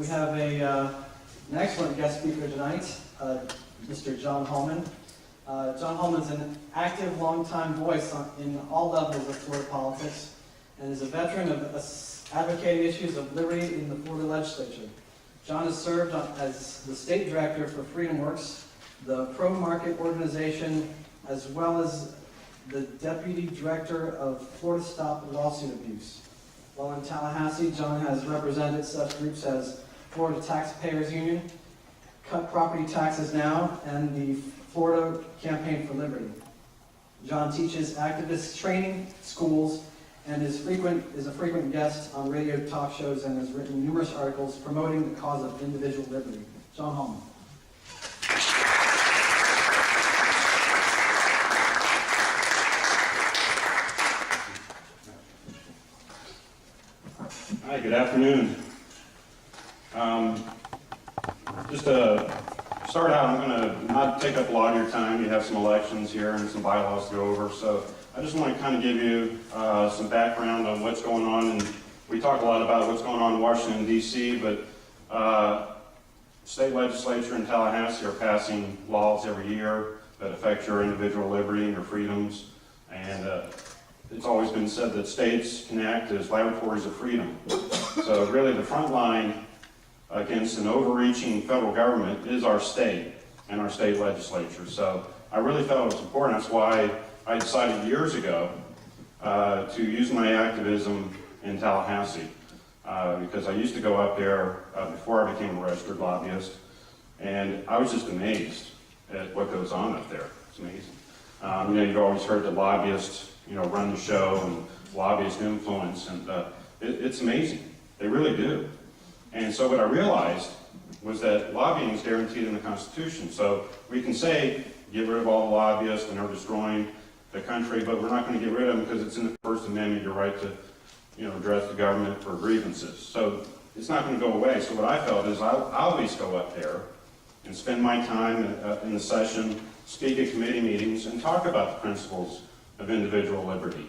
We have an excellent guest speaker tonight, Mr. John Hallman. John Hallman is an active, long-time voice in all levels of Florida politics and is a veteran of advocating issues of liberty in the Florida legislature. John has served as the state director for FreedomWorks, the pro-market organization, as well as the deputy director of Florida Stop Lawsuit Abuse. While in Tallahassee, John has represented such groups as Florida Taxpayers Union, Cut Property Taxes Now, and the Florida Campaign for Liberty. John teaches activist training schools and is a frequent guest on radio talk shows and has written numerous articles promoting the cause of individual liberty. John Hallman. Hi, good afternoon. Just to start out, I'm going to not take up a lot of your time. You have some elections here and some bylaws to go over. So I just want to kind of give you some background on what's going on. And we talk a lot about what's going on in Washington, D.C., but state legislature in Tallahassee are passing laws every year that affect your individual liberty and your freedoms. And it's always been said that states can act as laboratories of freedom. So really the front line against an overreaching federal government is our state and our state legislature. So I really felt it was important. That's why I decided years ago to use my activism in Tallahassee because I used to go up there before I became a registered lobbyist, and I was just amazed at what goes on up there. It's amazing. You've always heard the lobbyists, run the show and lobbyist influence, and it's amazing. They really do. And so what I realized was that lobbying is guaranteed in the Constitution. So we can say, get rid of all the lobbyists and they're destroying the country, but we're not going to get rid of them because it's in the First Amendment, your right to address the government for grievances. So it's not going to go away. So what I felt is I'll always go up there and spend my time in the session, speak at committee meetings, and talk about the principles of individual liberty.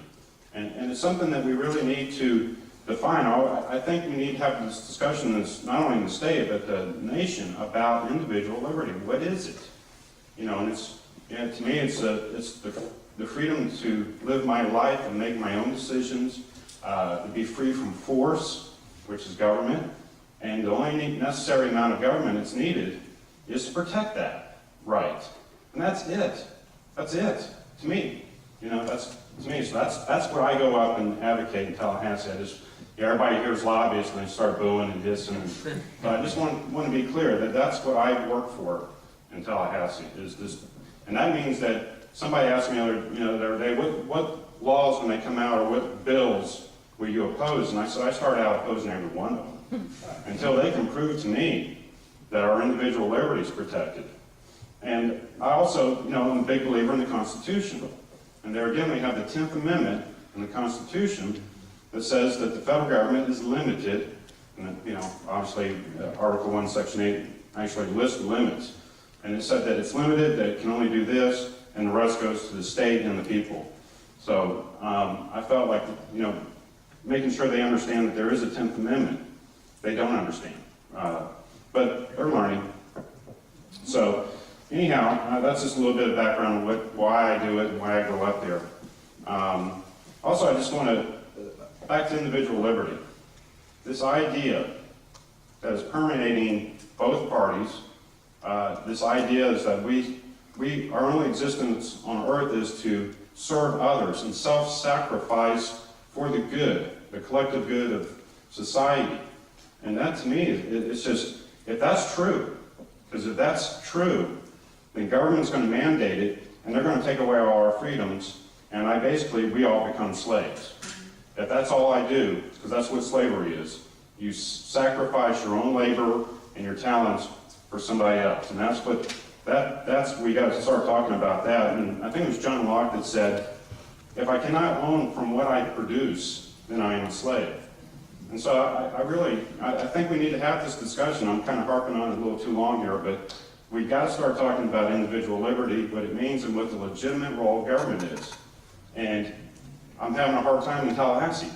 And it's something that we really need to define. I think we need to have this discussion that's not only in the state, but the nation about individual liberty. What is it? And it's, to me, it's the freedom to live my life and make my own decisions, to be free from force, which is government, and the only necessary amount of government that's needed is to protect that right. And that's it. That's it, to me. That's to me. So that's where I go up and advocate in Tallahassee. Everybody hears lobbyists and they start booing and hissing. But I just want to be clear that that's what I work for in Tallahassee. Is this, and that means that somebody asked me the other day, what laws when they come out or what bills will you oppose? And I said I started out opposing every one of them until they can prove to me that our individual liberty is protected. And I also, I'm a big believer in the Constitution. And there again, we have the 10th Amendment in the Constitution that says that the federal government is limited, and obviously Article 1, Section 8 actually lists the limits. And it said that it's limited, that it can only do this, and the rest goes to the state and the people. So I felt like, making sure they understand that there is a 10th Amendment. They don't understand, but they're learning. So anyhow, that's just a little bit of background on why I do it and why I go up there. Also, I just want to, back to individual liberty. This idea that is permeating both parties, this idea is that our only existence on earth is to serve others and self-sacrifice for the good, the collective good of society. And that to me, it's just, if that's true, because if that's true, then government's going to mandate it, and they're going to take away all our freedoms, and we all become slaves. If that's all I do, because that's what slavery is, you sacrifice your own labor and your talents for somebody else. And we got to start talking about that. And I think it was John Locke that said, if I cannot own from what I produce, then I am a slave. And so I think we need to have this discussion. I'm kind of harping on it a little too long here, but we've got to start talking about individual liberty, what it means and what the legitimate role of government is. And I'm having a hard time in Tallahassee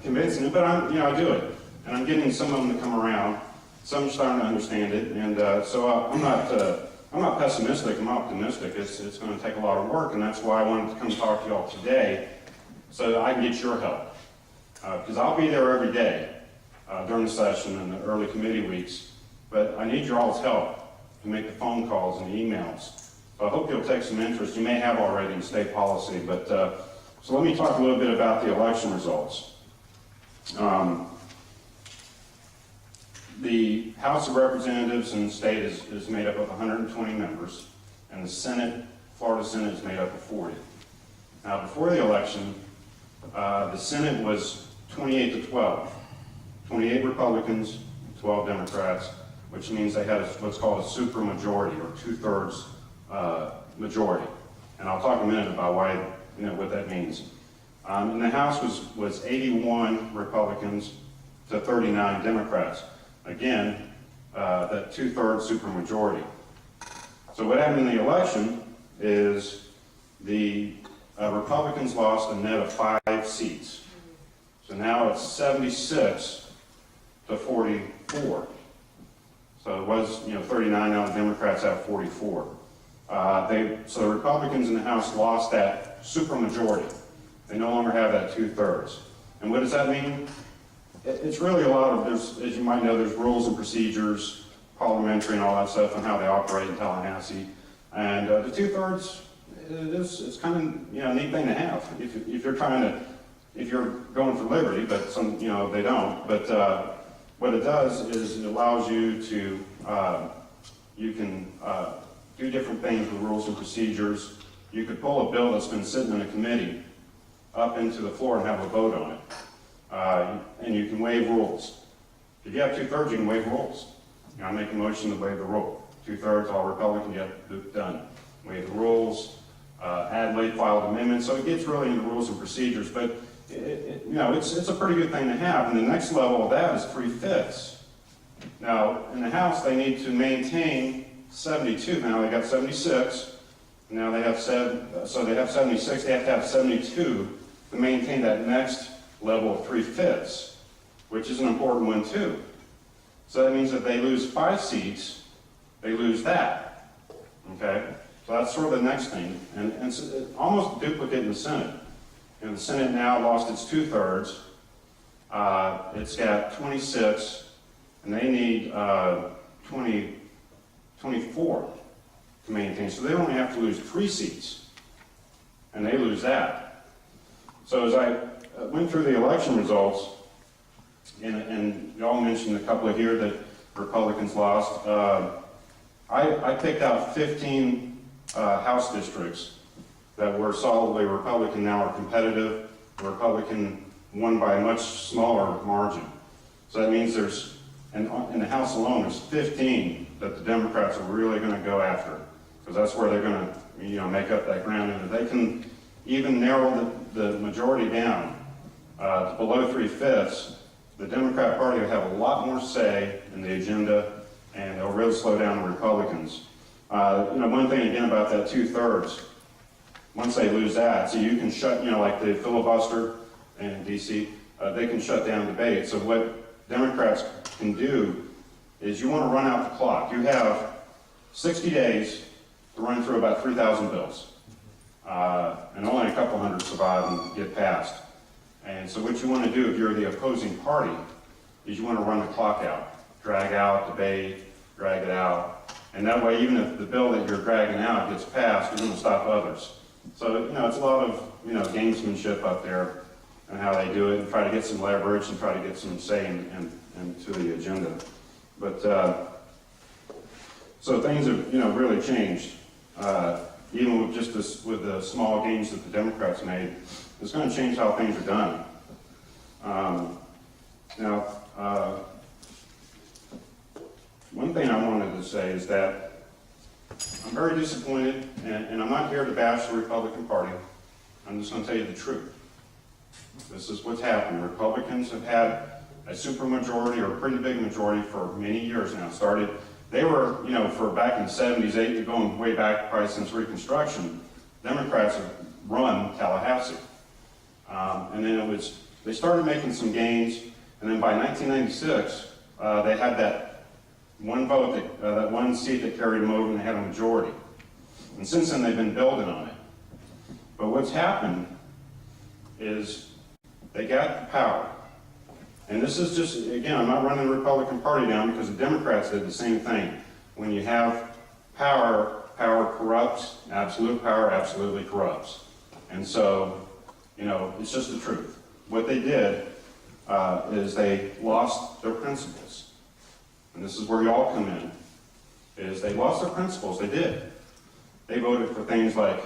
convincing them, but I do it. and I'm getting some of them to come around. Some are starting to understand it, and so I'm not pessimistic. I'm optimistic. It's going to take a lot of work, and that's why I wanted to come talk to y'all today, so that I can get your help. Because I'll be there every day during the session and the early committee weeks, but I need your all's help to make the phone calls and the emails. So I hope you'll take some interest. You may have already in state policy, but so let me talk a little bit about the election results. The House of Representatives in the state is made up of 120 members, and the Senate, Florida Senate, is made up of 40. Now, before the election, the Senate was 28 to 12. 28 Republicans, 12 Democrats, which means they had what's called a supermajority, or two-thirds majority. And I'll talk a minute about why, what that means. And the House was 81 Republicans to 39 Democrats. Again, that two-thirds supermajority. So what happened in the election is the Republicans lost a net of 5 seats. So now it's 76 to 44. So it was, 39, now the Democrats have 44. So the Republicans in the House lost that supermajority. They no longer have that two-thirds. And what does that mean? It's really a lot of, as you might know, there's rules and procedures, parliamentary and all that stuff, and how they operate in Tallahassee. And the two-thirds, it's kind of, a neat thing to have. If you're going for liberty, but some, they don't. But what it does is it allows you to, you can do different things with rules and procedures. You could pull a bill that's been sitting in a committee up into the floor and have a vote on it. And you can waive rules. If you have two-thirds, you can waive rules. I make a motion to waive the rule. Two-thirds, all Republican, get done. Waive the rules, add late filed amendments. So it gets really into rules and procedures, but it's a pretty good thing to have. And the next level of that is 3/5. Now, in the House, they need to maintain 72. Now they got 76. Now they have so they have 76. They have to have 72 to maintain that next level of 3/5, which is an important one too. So that means that they lose 5 seats, they lose that. Okay? So that's sort of the next thing. And it's almost a duplicate in the Senate. The Senate now lost its two-thirds. It's got 26, and they need 24 to maintain. So they only have to lose 3 seats, and they lose that. So as I went through the election results, and y'all mentioned a couple of here that Republicans lost. I picked out 15 House districts that were solidly Republican, now are competitive. The Republican won by a much smaller margin. So that means there's, in the House alone, there's 15 that the Democrats are really going to go after, because that's where they're going to, make up that ground. And if they can even narrow the majority down to below 3/5, the Democrat Party will have a lot more say in the agenda, and they'll really slow down the Republicans. One thing again about that two-thirds, once they lose that, so you can shut, like the filibuster in D.C., they can shut down debate. So what Democrats can do is you want to run out the clock. You have 60 days to run through about 3,000 bills, and only a couple hundred survive and get passed. And so what you want to do if you're the opposing party is you want to run the clock out, drag out, debate, drag it out. And that way, even if the bill that you're dragging out gets passed, you're going to stop others. So, it's a lot of, gamesmanship up there and how they do it and try to get some leverage and try to get some say into the agenda. But, so things have, really changed. Even with just with the small gains that the Democrats made, it's going to change how things are done. One thing I wanted to say is that I'm very disappointed, and I'm not here to bash the Republican Party. I'm just going to tell you the truth. This is what's happened. Republicans have had a supermajority or a pretty big majority for many years now. They were, for back in the 70s, going way back probably since Reconstruction, Democrats have run Tallahassee. And then they started making some gains, And then by 1996, they had that one vote, that one seat that carried them over, and they had a majority. And since then, they've been building on it. But what's happened is they got the power. And this is just, again, I'm not running the Republican Party down, because the Democrats did the same thing. When you have power, power corrupts. Absolute power absolutely corrupts. And so, it's just the truth. What they did is they lost their principles. And this is where y'all come in, is they lost their principles. They did. They voted for things like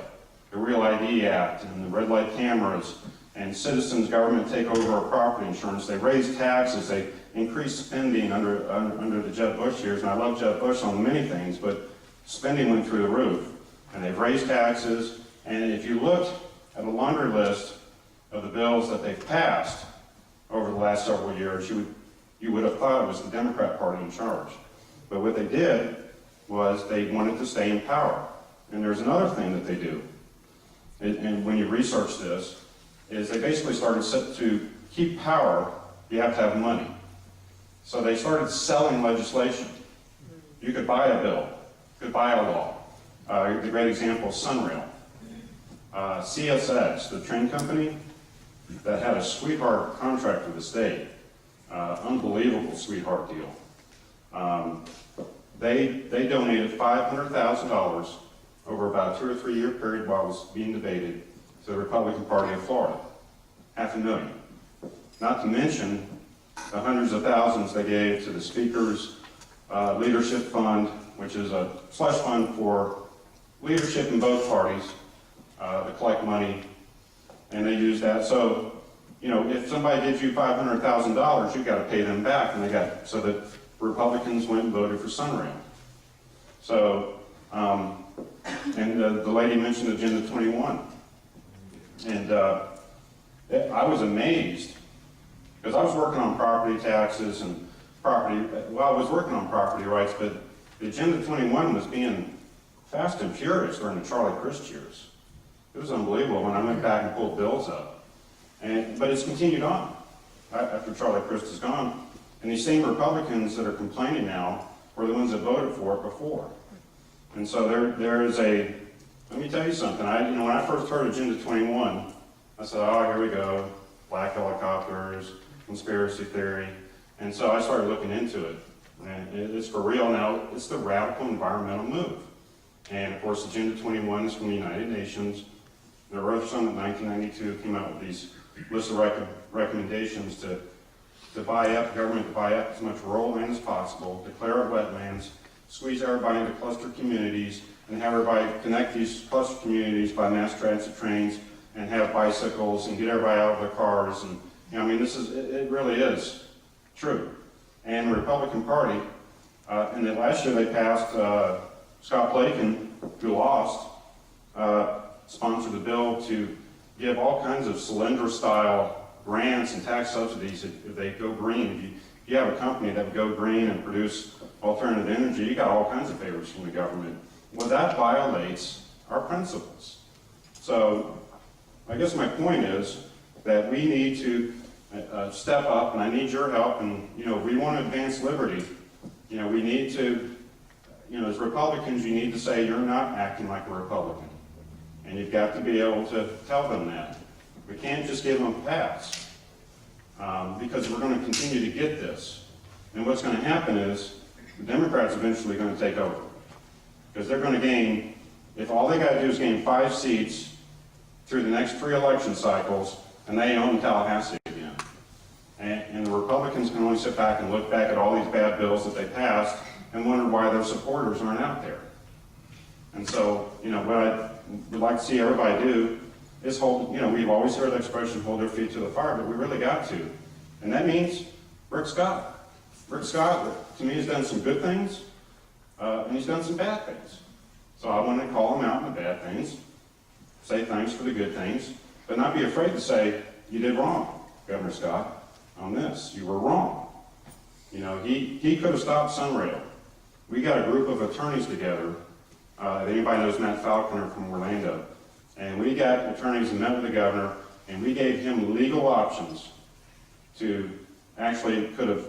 the Real ID Act and the red light cameras and citizens' government take over our property insurance. They raised taxes. They increased spending under the Jeb Bush years. And I love Jeb Bush on many things, but spending went through the roof. And they've raised taxes. And if you looked at a laundry list of the bills that they've passed over the last several years, you would have thought it was the Democrat Party in charge. But what they did was they wanted to stay in power. And there's another thing that they do, and when you research this, is they basically started to keep power, you have to have money. So they started selling legislation. You could buy a bill, you could buy a law. The great example is Sunrail. CSX, the train company, that had a sweetheart contract with the state, unbelievable sweetheart deal. They donated $500,000 over about a 2 or 3 year period while it was being debated to the Republican Party of Florida. $500,000. Not to mention the hundreds of thousands they gave to the Speaker's Leadership Fund, which is a slush fund for leadership in both parties to collect money, and they use that. So, if somebody gives you $500,000, you've got to pay them back, and so the Republicans went and voted for Sunrail. So, and the lady mentioned Agenda 21. And I was amazed, because I was working on property taxes and I was working on property rights, but the Agenda 21 was being fast and furious during the Charlie Crist years. It was unbelievable when I went back and pulled bills up. But it's continued on after Charlie Crist is gone. And these same Republicans that are complaining now were the ones that voted for it before. And so there is let me tell you something. When I first heard Agenda 21, I said, oh, here we go, black helicopters, conspiracy theory. And so I started looking into it. And it's for real now. It's the radical environmental move. And of course, Agenda 21 is from the United Nations. The Earth Summit in 1992 came out with these lists of recommendations to government to buy up as much rural land as possible, declare it wetlands, squeeze everybody into cluster communities, and have everybody connect these cluster communities by mass transit trains, and have bicycles, and get everybody out of their cars. And it really is true. And the Republican Party, and then last year they passed, Scott Plakin, who lost, sponsored a bill to give all kinds of Solyndra-style grants and tax subsidies if they go green. If you have a company that would go green and produce alternative energy, you got all kinds of favors from the government. Well, that violates our principles. So I guess my point is that we need to step up, and I need your help, and we want to advance liberty. We need to, as Republicans, you need to say you're not acting like a Republican. And you've got to be able to tell them that. We can't just give them a pass, because we're going to continue to get this. And what's going to happen is the Democrats eventually going to take over, because they're going to gain, if all they got to do is gain 5 seats through the next 3 election cycles, and they own Tallahassee again. And the Republicans can only sit back and look back at all these bad bills that they passed and wonder why their supporters aren't out there. And so, what I would like to see everybody do is hold, we've always heard the expression, hold their feet to the fire, but we really got to. And that means Rick Scott. Rick Scott, to me, has done some good things, and he's done some bad things. So I want to call him out on the bad things, say thanks for the good things, but not be afraid to say, you did wrong, Governor Scott, on this. You were wrong. He could have stopped Sunrail. We got a group of attorneys together. If anybody knows Matt Falconer from Orlando. And we got attorneys and met with the governor, and we gave him legal options to actually could have,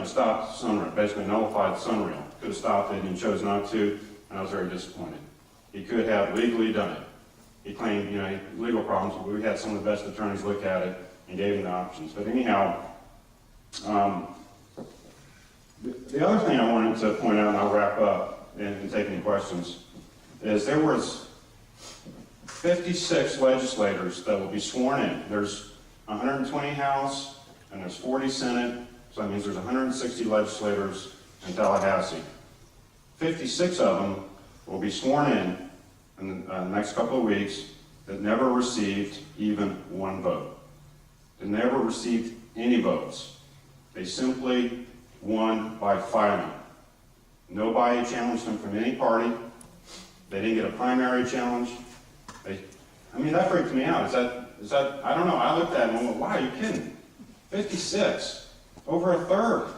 stopped Sunrail, basically nullified Sunrail. Could have stopped it and he chose not to, and I was very disappointed. He could have legally done it. He claimed, legal problems, but we had some of the best attorneys look at it and gave him the options. But anyhow, the other thing I wanted to point out, and I'll wrap up and take any questions, is there was 56 legislators that will be sworn in. There's 120 House and there's 40 Senate, so that means there's 160 legislators in Tallahassee. 56 of them will be sworn in the next couple of weeks that never received even one vote. They never received any votes. They simply won by filing. Nobody challenged them from any party. They didn't get a primary challenge. That freaked me out. Is that, I don't know, I looked at it and went, wow, are you kidding? 56, over a third,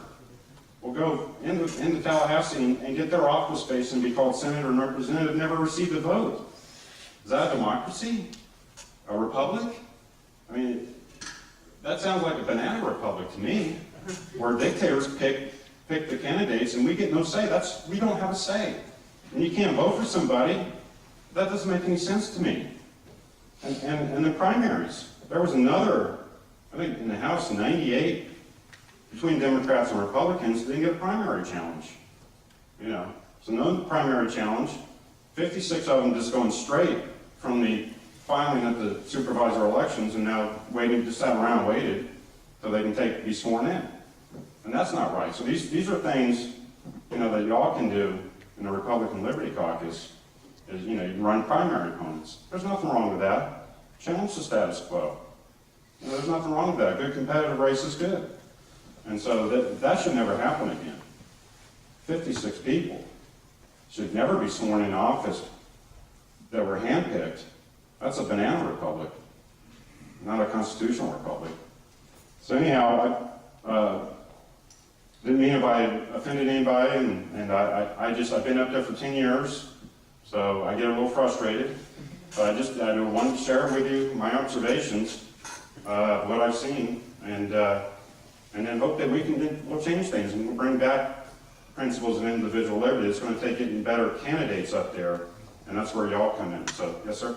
will go into Tallahassee and get their office space and be called senator and representative, never received a vote. Is that a democracy? A republic? That sounds like a banana republic to me, where dictators pick the candidates and we get no say. We don't have a say. And you can't vote for somebody. That doesn't make any sense to me. And the primaries, there was another, I think in the House, 98, between Democrats and Republicans, didn't get a primary challenge. So no primary challenge. 56 of them just going straight from the filing at the supervisor elections and now just sat around and waited so they can be sworn in. And that's not right. So these are things, that y'all can do in the Republican Liberty Caucus, is, you can run primary opponents. There's nothing wrong with that. Challenge the status quo. There's nothing wrong with that. Good competitive race is good. And so that should never happen again. 56 people should never be sworn into office that were handpicked. That's a banana republic, not a constitutional republic. So anyhow, I didn't mean if I offended anybody, and I've been up there for 10 years, so I get a little frustrated. But I wanted to share with you my observations, what I've seen, and then hope that we'll change things and we'll bring back principles of individual liberty. It's going to take getting better candidates up there, and that's where y'all come in. So, yes, sir?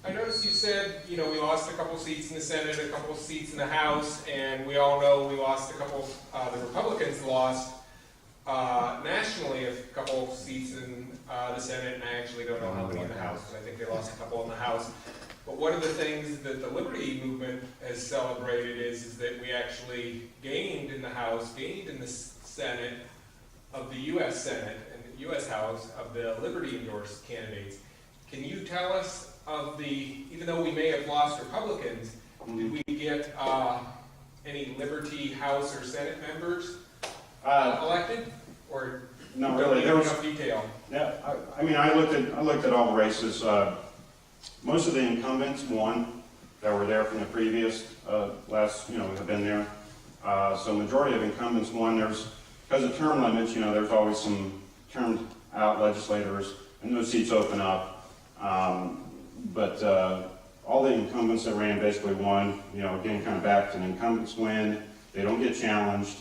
I noticed you said, we lost a couple seats in the Senate, a couple seats in the House, and we all know we lost a couple, the Republicans lost nationally a couple seats in the Senate, and I actually don't know how many in the House, because I think they lost a couple in the House. But one of the things that the Liberty movement has celebrated is that we actually gained in the House, gained in the Senate of the U.S. Senate and the U.S. House of the Liberty endorsed candidates. Can you tell us even though we may have lost Republicans, did we get any Liberty House or Senate members elected? Or no, really. There was enough detail. Yeah, I looked at all the races. Most of the incumbents won that were there from the previous have been there. So majority of incumbents won. Because of term limits, there's always some termed out legislators, and those seats open up. But all the incumbents that ran basically won. Again, kind of back to the incumbents win. They don't get challenged.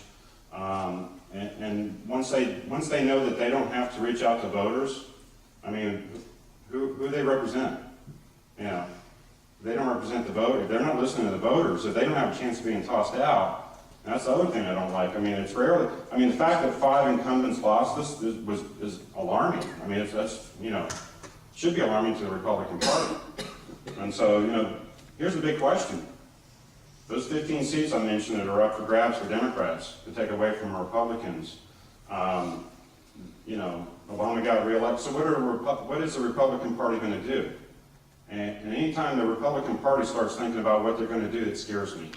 And once they know that they don't have to reach out to voters, who they represent? They don't represent the voter. If they're not listening to the voters, if they don't have a chance of being tossed out, and that's the other thing I don't like. It's rarely. The fact that 5 incumbents lost this is alarming. Should be alarming to the Republican Party. And so, here's the big question. Those 15 seats I mentioned that are up for grabs for Democrats to take away from Republicans, Obama got reelected. So what is the Republican Party going to do? And anytime the Republican Party starts thinking about what they're going to do, it scares me.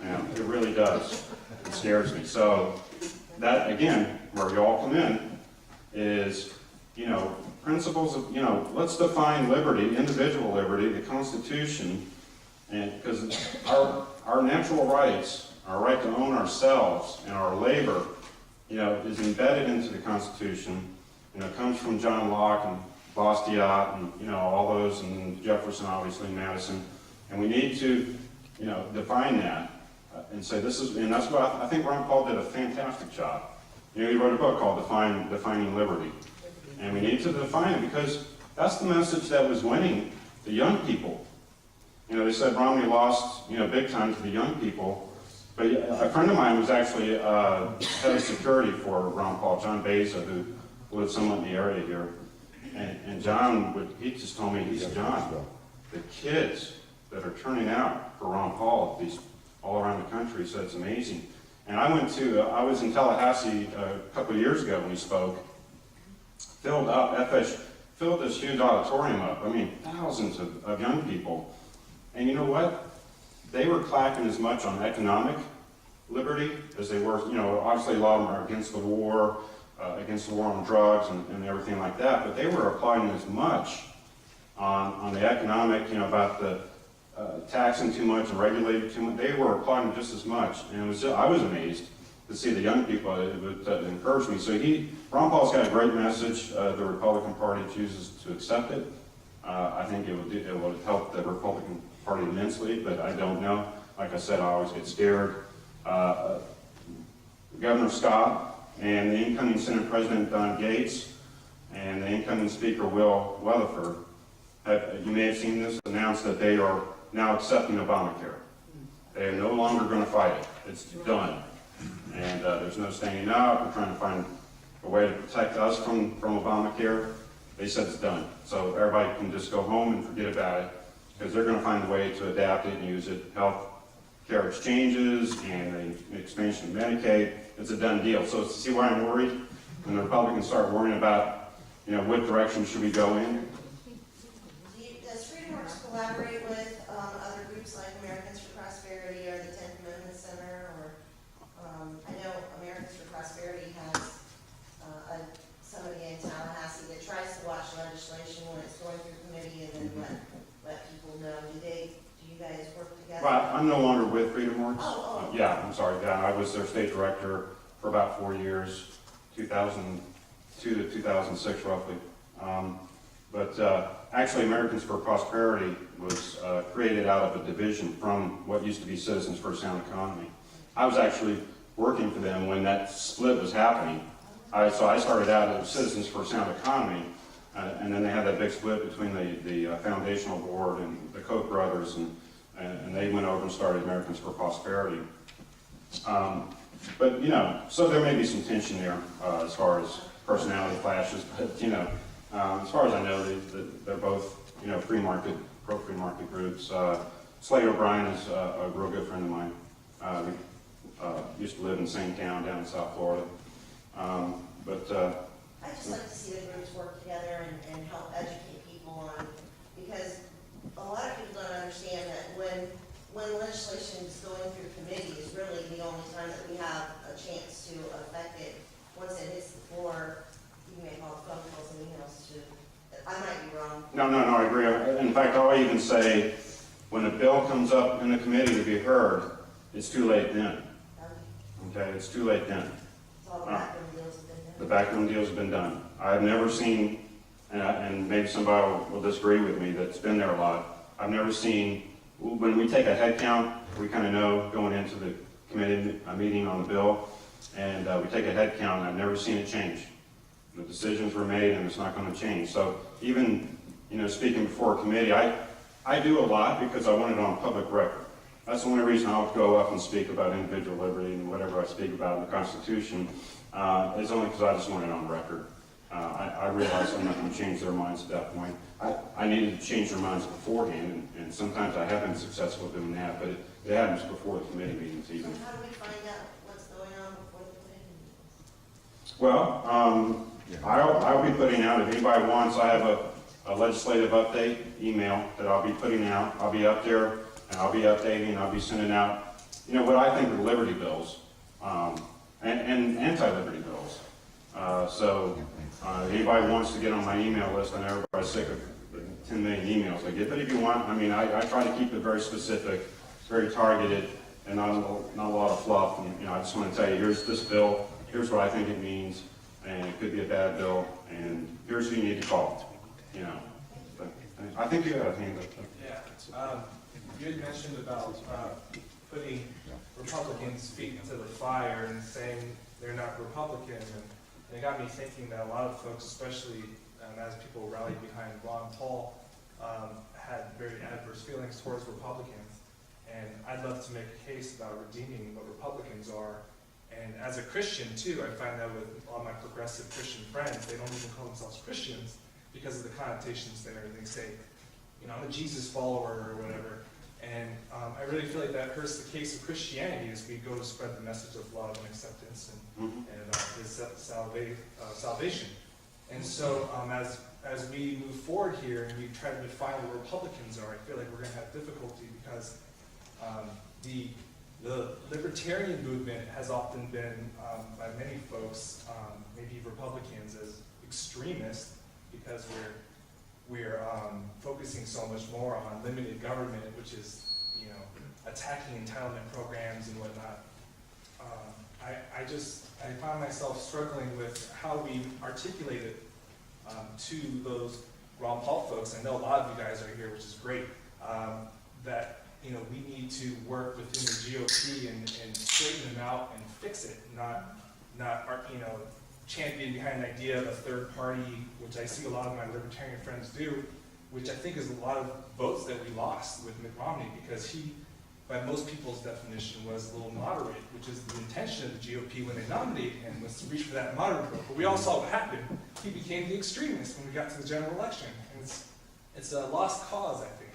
It really does. It scares me. So that, again, where you all come in is, principles of, let's define liberty, individual liberty, the Constitution, and because our natural rights, our right to own ourselves and our labor, is embedded into the Constitution. It comes from John Locke and Bastiat and, all those, and Jefferson, obviously, Madison. And we need to, define that. and say this is, and that's what I think Ron Paul did a fantastic job. You know, he wrote a book called Defining Liberty. And we need to define it because that's the message that was winning the young people. You know, they said Romney lost, you know, big time to the young people. But a friend of mine was actually head of security for Ron Paul, John Beza, who lived somewhat in the area here. And John, he just told me, he said, John, the kids that are turning out for Ron Paul, these all around the country, said it's amazing. And I was in Tallahassee a couple of years ago when he spoke, filled up, filled this huge auditorium up. I mean, thousands of young people. And you know what? They were clapping as much on economic liberty as they were, you know, obviously a lot of them are against the war on drugs and everything like that, but they were applauding as much on the economic, you know, about the taxing too much and regulating too much. They were applauding just as much. And it was I was amazed to see the young people. It would encourage me. So Ron Paul's got a great message. The Republican Party chooses to accept it. I think it would help the Republican Party immensely, but I don't know. Like I said, I always get scared. Governor Scott and the incoming Senate President Don Gates and the incoming Speaker Will Weatherford you may have seen this, announced that they are now accepting Obamacare. They are no longer going to fight it. It's done. And there's no standing up. We're trying to find a way to protect us from Obamacare. They said it's done. So everybody can just go home and forget about it because they're going to find a way to adapt it and use it. Health care exchanges and the expansion of Medicaid, it's a done deal. So see why I'm worried? When the Republicans start worrying about, you know, what direction should we go in? Does Freedom Works collaborate with other groups like Americans for Prosperity or the 10th Amendment Center? Or I know Americans for Prosperity has somebody in Tallahassee that tries to watch legislation when it's going through committee and then let people know. Do you guys work together? Well, I'm no longer with Freedom Works. Yeah, I'm sorry. Yeah, I was their state director for about 4 years, 2002 to 2006 roughly. Actually, Americans for Prosperity was created out of a division from what used to be Citizens for a Sound Economy. I was actually working for them when that split was happening. So I started out as Citizens for a Sound Economy, and then they had that big split between the foundational board and the Koch brothers, and they went over and started Americans for Prosperity. But, you know, so there may be some tension there as far as personality clashes, but, you know, as far as I know, they're both, you know, pro-free market groups. Slade O'Brien is a real good friend of mine. We used to live in the same town down in South Florida. I just like to see the groups work together and help educate people on, because a lot of people don't understand that when legislation is going through committee is really the only time that we have a chance to affect it. Once it hits the floor, you make all the phone calls and emails to, I might be wrong. No, I agree. In fact, I'll even say when a bill comes up in the committee to be heard, it's too late then. Okay, it's too late then. So all the backroom deals have been done. The backroom deals have been done. I've never seen, and maybe somebody will disagree with me that's been there a lot, I've never seen, when we take a head count, we kind of know going into the committee meeting on the bill, and we take a head count, and I've never seen it change. The decisions were made, and it's not going to change. So even, you know, speaking before a committee, I do a lot because I want it on public record. That's the only reason I'll go up and speak about individual liberty and whatever I speak about in the Constitution. Is only because I just want it on record. I realize I'm not going to change their minds at that point. I needed to change their minds beforehand, and sometimes I have been successful doing that, but it happens before the committee meetings even. So how do we find out what's going on before the committee meetings? Well, I'll be putting out, if anybody wants, I have a legislative update email that I'll be putting out. I'll be up there, and I'll be updating, I'll be sending out, you know, what I think are liberty bills, and anti-liberty bills. If anybody wants to get on my email list, I know everybody's sick of the 10 million emails I get, but if you want, I mean, I try to keep it very specific, very targeted, and not a lot of fluff. And, you know, I just want to tell you, here's this bill, here's what I think it means, and it could be a bad bill, and here's who you need to call, you know. But I think you got a hand up there. Yeah. You had mentioned about putting Republicans' feet to the fire and saying they're not Republican. And it got me thinking that a lot of folks, especially as people rallied behind Ron Paul, had very adverse feelings towards Republicans. And I'd love to make a case about redeeming what Republicans are. And as a Christian, too, I find that with all my progressive Christian friends, they don't even call themselves Christians because of the connotations there. They say, you know, I'm a Jesus follower or whatever. And I really feel like that hurts the case of Christianity as we go to spread the message of love and acceptance and his salvation. And so as we move forward here and we try to define what Republicans are, I feel like we're going to have difficulty because the libertarian movement has often been, by many folks, maybe Republicans, as extremist because we're focusing so much more on limited government, which is, you know, attacking entitlement programs and whatnot. I find myself struggling with how we articulate it to those Ron Paul folks. I know a lot of you guys are here, which is great. That, you know, we need to work within the GOP and straighten them out and fix it, not you know, champion behind the idea of a third party, which I see a lot of my libertarian friends do, which I think is a lot of votes that we lost with Mitt Romney because he, by most people's definition, was a little moderate, which is the intention of the GOP when they nominated him, was to reach for that moderate vote. But we all saw what happened. He became the extremist when we got to the general election. And it's a lost cause, I think.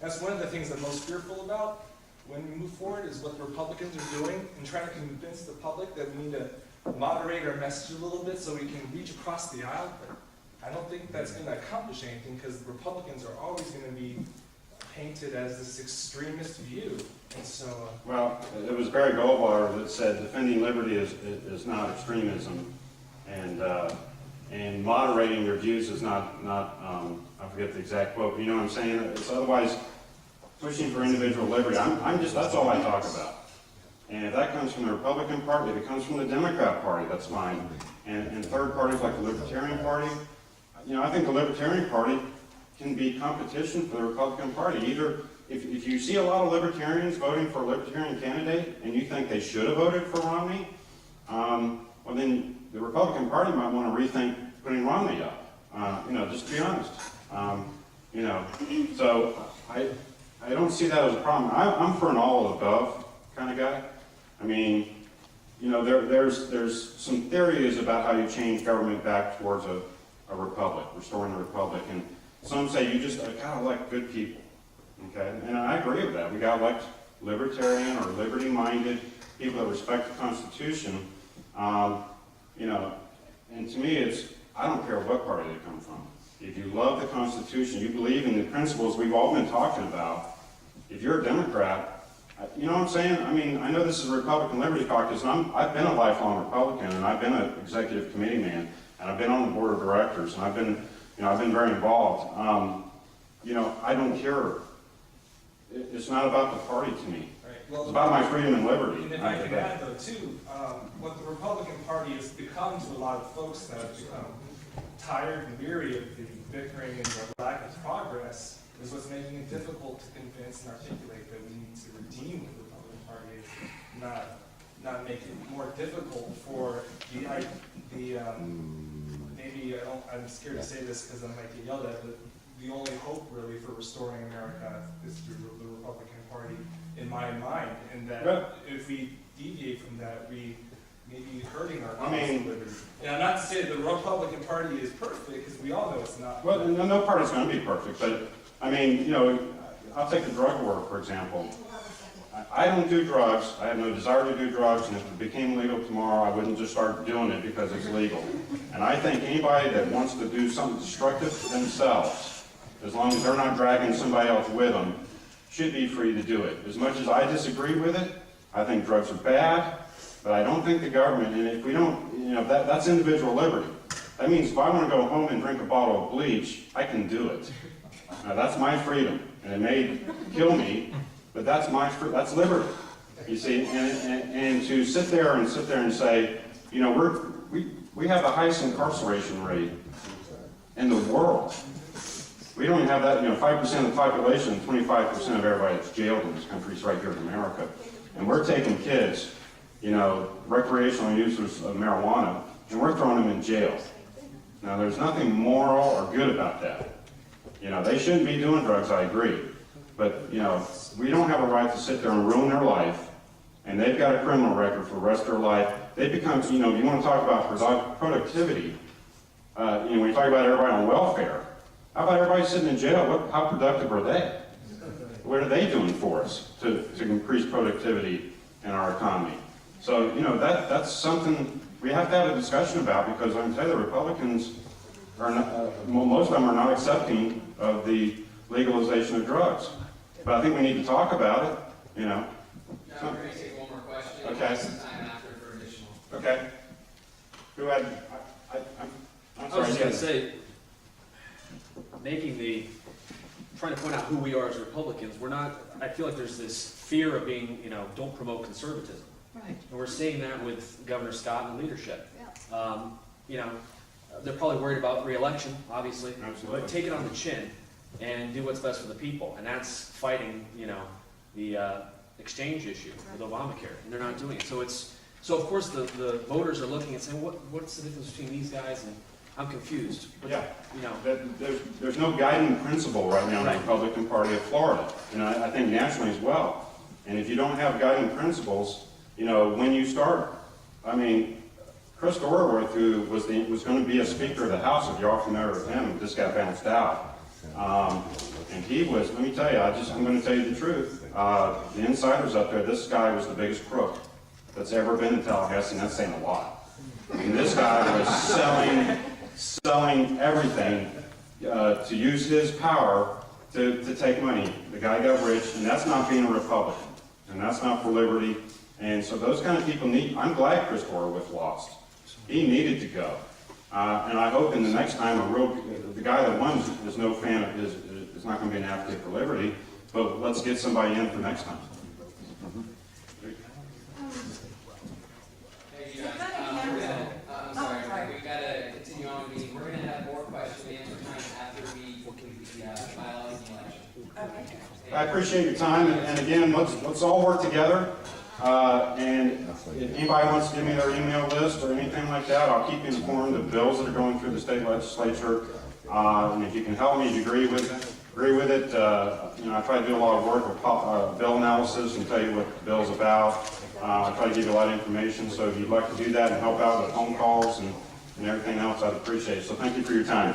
That's one of the things I'm most fearful about when we move forward is what the Republicans are doing and trying to convince the public that we need to moderate our message a little bit so we can reach across the aisle. But I don't think that's going to accomplish anything because the Republicans are always going to be painted as this extremist view. And so, Well, it was Barry Goldwater that said defending liberty is not extremism, and moderating your views is not I forget the exact quote, but you know what I'm saying? It's otherwise pushing for individual liberty. That's all I talk about. And if that comes from the Republican Party, if it comes from the Democrat Party, that's fine. And third parties like the Libertarian Party, you know, I think the Libertarian Party can be competition for the Republican Party. Either if you see a lot of libertarians voting for a libertarian candidate and you think they should have voted for Romney, well then the Republican Party might want to rethink putting Romney up. You know, just to be honest. You know, so I don't see that as a problem. I'm for an all of the above kind of guy. I mean, you know, there's some theories about how you change government back towards a republic, restoring the republic, and some say you just gotta elect good people. Okay, and I agree with that. We gotta elect libertarian or liberty-minded people that respect the Constitution. You know, and to me, I don't care what party they come from. If you love the Constitution, you believe in the principles we've all been talking about. If you're a Democrat, you know what I'm saying? I mean, I know this is a Republican Liberty Caucus, and I've been a lifelong Republican, and I've been an executive committee man, and I've been on the board of directors, and I've been very involved. You know, I don't care. It's not about the party to me. right. Well, It's about my freedom and liberty. And if I can add, though, too, what the Republican Party has become to a lot of folks that have become tired and weary of the bickering and the lack of progress is what's making it difficult to convince and articulate that we need to redeem the Republican Party, not make it more difficult for maybe I'm scared to say this because I might get yelled at, but the only hope really for restoring America is through the Republican Party, in my mind, and that if we deviate from that, we may be hurting our liberty. And not to say that the Republican Party is perfect, because we all know it's not. Well, no party's going to be perfect, but I mean, you know, I'll take the drug war, for example. I don't do drugs. I have no desire to do drugs, and if it became legal tomorrow, I wouldn't just start doing it because it's legal. And I think anybody that wants to do something destructive to themselves, as long as they're not dragging somebody else with them, should be free to do it. As much as I disagree with it, I think drugs are bad, but I don't think the government, and if we don't, you know, that's individual liberty. That means if I want to go home and drink a bottle of bleach, I can do it. Now, that's my freedom, and it may kill me, but that's liberty. You see, and to sit there and say, you know, we have the highest incarceration rate in the world. We don't even have that, 5% of the population, 25% of everybody that's jailed in this country is right here in America. And we're taking kids, recreational users of marijuana, and we're throwing them in jail. Now, there's nothing moral or good about that. They shouldn't be doing drugs, I agree. But, we don't have a right to sit there and ruin their life, and they've got a criminal record for the rest of their life. They become, you want to talk about productivity, when you talk about everybody on welfare, how about everybody sitting in jail? How productive are they? What are they doing for us to increase productivity in our economy? So, that's something we have to have a discussion about, because I can tell you the Republicans are not, most of them are not accepting of the legalization of drugs. But I think we need to talk about it, No, we're going to take one more question. Okay. We'll have some time after for additional. Okay. Who had, I'm I sorry. was just going to yes. say, trying to point out who we are as Republicans, I feel like there's this fear of being, don't promote conservatism. Right. And we're seeing that with Governor Scott and the leadership. Yeah. They're probably worried about re-election, obviously. Absolutely. But take it on the chin and do what's best for the people. And that's fighting, the exchange issue with Obamacare. And they're not doing it. So of course the voters are looking and saying, what's the difference between these guys? And I'm confused. But, Yeah. There's no guiding principle right now in the Right. Republican Party of Florida. I think nationally as well. And if you don't have guiding principles, when you start, Chris Dorworth, who was going to be a Speaker of the House, if you're all familiar with him, just got bounced out. And he was, let me tell you, I'm going to tell you the truth. The insiders up there, this guy was the biggest crook that's ever been in Tallahassee, and that's saying a lot. And this guy was selling everything to use his power to take money. The guy got rich, and that's not being a Republican, and that's not for liberty. And so those kind of people I'm glad Chris Dorworth lost. He needed to go. And I hope in the next time the guy that won is no fan of is not going to be an advocate for liberty, but let's get somebody in for next time. Hey, you guys, I'm sorry, we've got to continue on with the meeting. We're going to have more question and answer time after we complete the bylaws and election. Okay. I appreciate your time, and again, let's all work together. And if anybody wants to give me their email list or anything like that, I'll keep you informed of bills that are going through the state legislature. And if you can help me to agree with it. I try to do a lot of work with bill analysis and tell you what the bill's about. I try to give you a lot of information, so if you'd like to do that and help out with phone calls and everything else, I'd appreciate it. So thank you for your time.